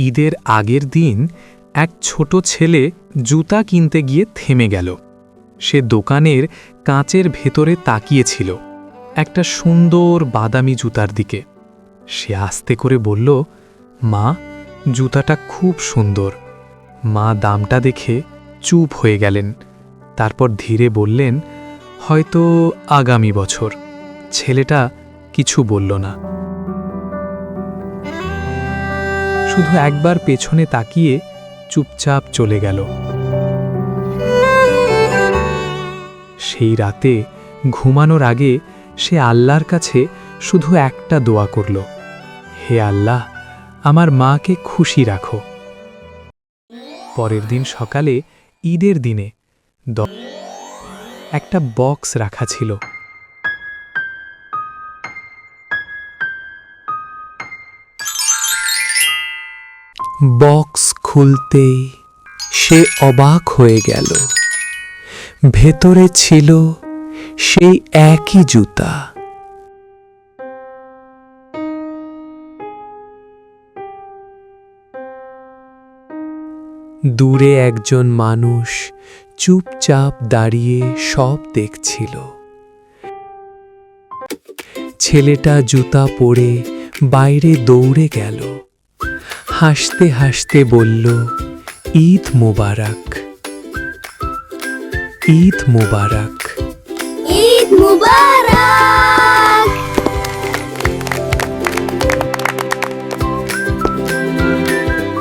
ঈদের আগের দিন এক ছোট ছেলে জুতা কিনতে গিয়ে থেমে গেল। সে দোকানের কাঁচের ভেতরে তাকিয়েছিল একটা সুন্দর বাদামি জুতার দিকে। সে আস্তে করে বলল, মা, জুতাটা খুব সুন্দর। মা দামটা দেখে চুপ হয়ে গেলেন। তারপর ধীরে বললেন, হয়তো আগামী বছর। ছেলেটা কিছু বলল না, শুধু একবার পেছনে তাকিয়ে চুপচাপ চলে গেল। সেই রাতে ঘুমানোর আগে সে আল্লাহর কাছে শুধু একটা দোয়া করল, হে আল্লাহ, আমার মাকে খুশি রাখো। পরের দিন সকালে, ঈদের দিনে, একটা বক্স রাখা ছিল। বক্স খুলতেই সে অবাক হয়ে গেল। ভেতরে ছিল সেই একই জুতা। দূরে একজন মানুষ চুপচাপ দাঁড়িয়ে সব দেখছিল। ছেলেটা জুতা পরে বাইরে দৌড়ে গেল, হাসতে হাসতে বলল, ঈদ মোবারক, ঈদ মোবারক, ঈদ মুবারক।